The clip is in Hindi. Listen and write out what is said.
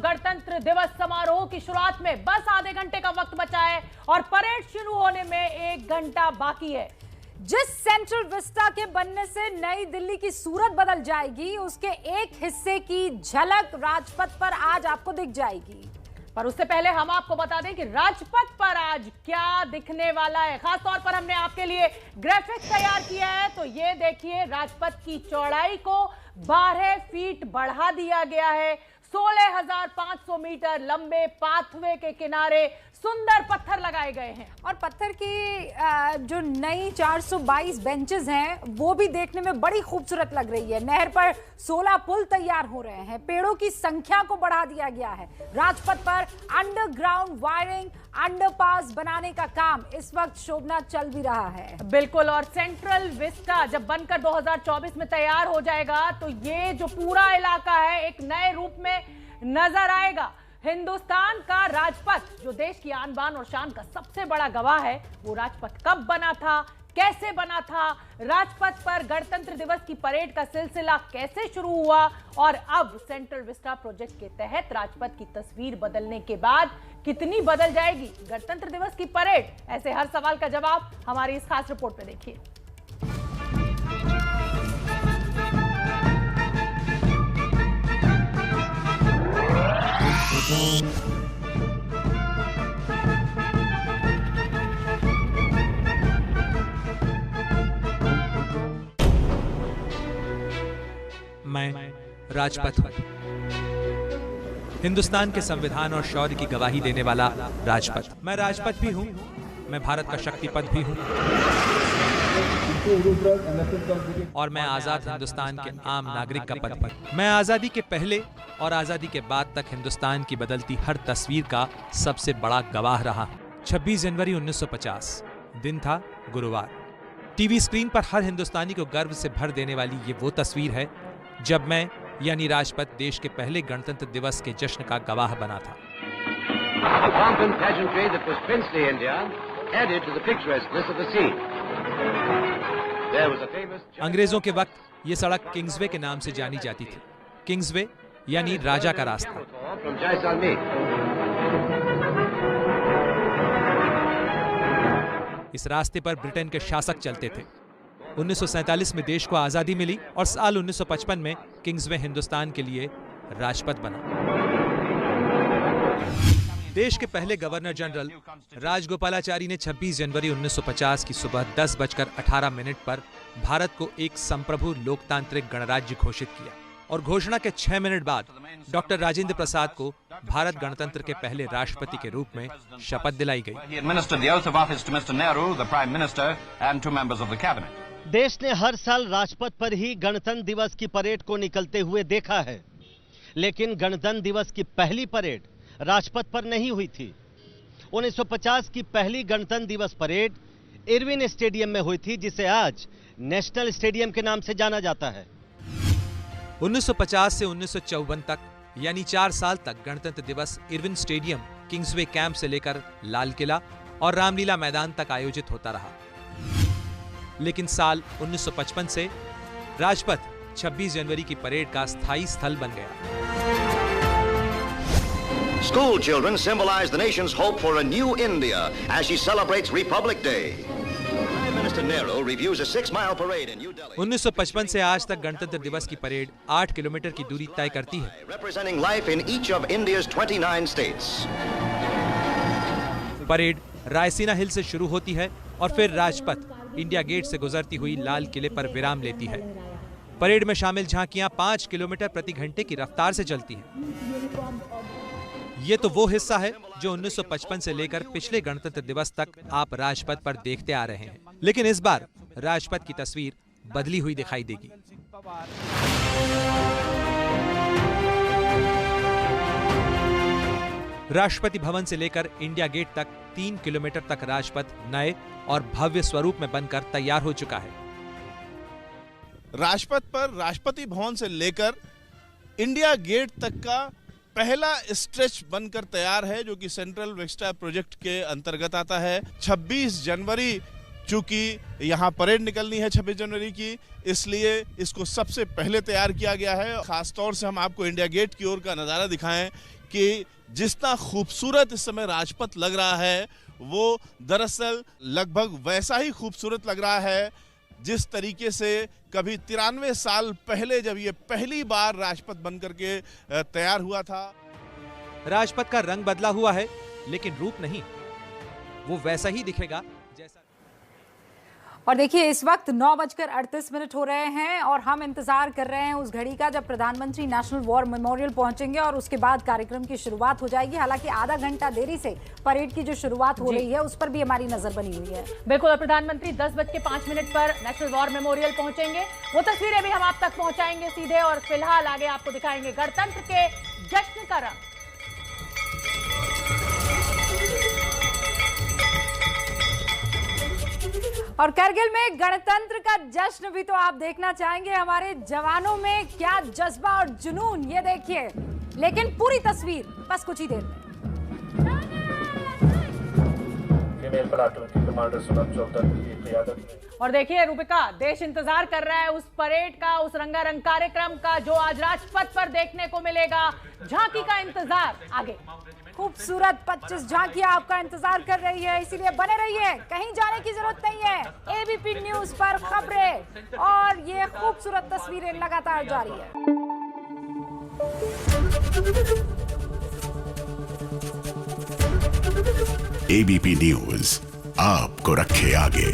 गणतंत्र दिवस समारोह की शुरुआत में बस आधे घंटे का वक्त बचा है और परेड शुरू होने में 1 घंटा बाकी है। जिस सेंट्रल विस्टा के बनने से नई दिल्ली की सूरत बदल जाएगी, उसके एक हिस्से की झलक राजपथ पर आज आपको दिख जाएगी। पर उससे पहले हम आपको बता दें कि राजपथ पर आज क्या दिखने वाला है। खास तौर पर हमने आपके लिए ग्राफिक्स तैयार किया है। तो ये देखिए, राजपथ की चौड़ाई को 12 फीट बढ़ा दिया गया है। 16,500 मीटर लंबे पाथवे के किनारे सुंदर पत्थर लगाए गए हैं और पत्थर की जो नई 422 बेंचेस हैं वो भी देखने में बड़ी खूबसूरत लग रही है। नहर पर 16 पुल तैयार हो रहे हैं। पेड़ों की संख्या को बढ़ा दिया गया है। राजपथ पर अंडरग्राउंड वायरिंग, अंडरपास बनाने का काम इस वक्त शोभना चल भी रहा है। बिल्कुल, और सेंट्रल विस्टा जब बनकर 2024 में तैयार हो जाएगा तो ये जो पूरा इलाका है एक नए रूप में नजर आएगा। हिंदुस्तान का राजपथ, जो देश की आन बान और शान का सबसे बड़ा गवाह है, वो राजपथ कब बना था, कैसे बना था, राजपथ पर गणतंत्र दिवस की परेड का सिलसिला कैसे शुरू हुआ और अब सेंट्रल विस्टा प्रोजेक्ट के तहत राजपथ की तस्वीर बदलने के बाद कितनी बदल जाएगी गणतंत्र दिवस की परेड। ऐसे हर सवाल का जवाब हमारी इस खास रिपोर्ट में देखिए। मैं राजपथ हूं, हिंदुस्तान के संविधान और शौर्य की गवाही देने वाला राजपथ। मैं राजपथ भी हूं, मैं भारत का शक्तिपथ भी हूं और मैं आजाद हिंदुस्तान के आम नागरिक का पथ पर। मैं आजादी के पहले और आजादी के बाद तक हिंदुस्तान की बदलती हर तस्वीर का सबसे बड़ा गवाह रहा। 26 जनवरी 1950 दिन था गुरुवार। टीवी स्क्रीन पर हर हिंदुस्तानी को गर्व से भर देने वाली ये वो तस्वीर है जब मैं यानी राजपथ देश के पहले गणतंत्र दिवस के जश्न का गवाह बना था। अंग्रेजों के वक्त ये सड़क किंग्सवे के नाम से जानी जाती थी। किंग्सवे यानी राजा का रास्ता। इस रास्ते पर ब्रिटेन के शासक चलते थे। 1947 में देश को आजादी मिली और साल 1955 में किंग्सवे हिंदुस्तान के लिए राजपथ बना। देश के पहले गवर्नर जनरल राजगोपालाचारी ने 26 जनवरी 1950 की सुबह 10:18 पर भारत को एक संप्रभु लोकतांत्रिक गणराज्य घोषित किया और घोषणा के 6 मिनट बाद डॉक्टर राजेंद्र प्रसाद को भारत गणतंत्र के पहले राष्ट्रपति के रूप में शपथ दिलाई गई। देश ने हर साल राजपथ पर ही गणतंत्र दिवस की परेड को निकलते हुए देखा है, लेकिन गणतंत्र दिवस की पहली परेड राजपथ पर नहीं हुई थी। 1950 की पहली गणतंत्र दिवस परेड इरविन स्टेडियम में हुई थी, जिसे आज नेशनल स्टेडियम के नाम से जाना जाता है। 1950 से 1954 तक यानी 4 साल तक गणतंत्र दिवस इरविन स्टेडियम, किंग्सवे कैंप से लेकर लाल किला और रामलीला मैदान तक आयोजित होता रहा। लेकिन साल 1955 से राजपथ 26 जनवरी की परेड का स्थायी स्थल बन गया। School children symbolize the nation's hope for a new India as she celebrates Republic Day. Prime Minister Nehru reviews a 6-mile parade in New Delhi. 1955 से आज तक गणतंत्र दिवस की परेड 8 किलोमीटर की दूरी तय करती है। Representing life in each of India's 29 states. Parade Raisina hill से शुरू होती है और फिर राजपथ इंडिया गेट से गुजरती हुई लाल किले पर विराम लेती है। परेड में शामिल झांकियां 5 किलोमीटर प्रति घंटे की रफ्तार से चलती हैं। ये तो वो हिस्सा है जो 1955 से लेकर पिछले गणतंत्र दिवस तक आप राजपथ पर देखते आ रहे हैं, लेकिन इस बार राजपथ की तस्वीर बदली हुई दिखाई देगी। राष्ट्रपति भवन से लेकर इंडिया गेट तक 3 किलोमीटर तक राजपथ नए और भव्य स्वरूप में बनकर तैयार हो चुका है। राजपथ पर राष्ट्रपति भवन से लेकर इंडिया गेट तक का पहला स्ट्रेच बनकर तैयार है, जो कि सेंट्रल विस्टा प्रोजेक्ट के अंतर्गत आता है। 26 जनवरी चूंकि यहाँ परेड निकलनी है 26 जनवरी की, इसलिए इसको सबसे पहले तैयार किया गया है। खासतौर से हम आपको इंडिया गेट की ओर का नज़ारा दिखाएं कि जितना खूबसूरत इस समय राजपथ लग रहा है वो दरअसल लगभग वैसा ही खूबसूरत लग रहा है जिस तरीके से कभी 93 साल पहले जब ये पहली बार राजपथ बनकर के तैयार हुआ था। राजपथ का रंग बदला हुआ है लेकिन रूप नहीं, वो वैसा ही दिखेगा जैसा। और देखिए इस वक्त 9:38 हो रहे हैं और हम इंतजार कर रहे हैं उस घड़ी का जब प्रधानमंत्री नेशनल वॉर मेमोरियल पहुंचेंगे और उसके बाद कार्यक्रम की शुरुआत हो जाएगी। हालांकि आधा घंटा देरी से परेड की जो शुरुआत हो रही है उस पर भी हमारी नजर बनी हुई है। बिल्कुल, प्रधानमंत्री 10:05 पर नेशनल वॉर मेमोरियल पहुंचेंगे। वो तस्वीरें भी हम आप तक पहुंचाएंगे सीधे और फिलहाल आगे आपको दिखाएंगे गणतंत्र के जश्न का रंग। और करगिल में गणतंत्र का जश्न भी तो आप देखना चाहेंगे। हमारे जवानों में क्या जज्बा और जुनून, ये देखिए। लेकिन पूरी तस्वीर बस कुछ ही देर में। और देखिए रूपिका, देश इंतजार कर रहा है उस परेड का, उस रंगारंग कार्यक्रम का जो आज राजपथ पर देखने को मिलेगा। झांकी का इंतजार आगे। खूबसूरत 25 झांकियां आपका इंतजार कर रही है, इसीलिए बने रहिए, कहीं जाने की जरूरत नहीं है। एबीपी न्यूज पर खबरें और ये खूबसूरत तस्वीरें लगातार जारी है। एबीपी न्यूज आपको रखे आगे।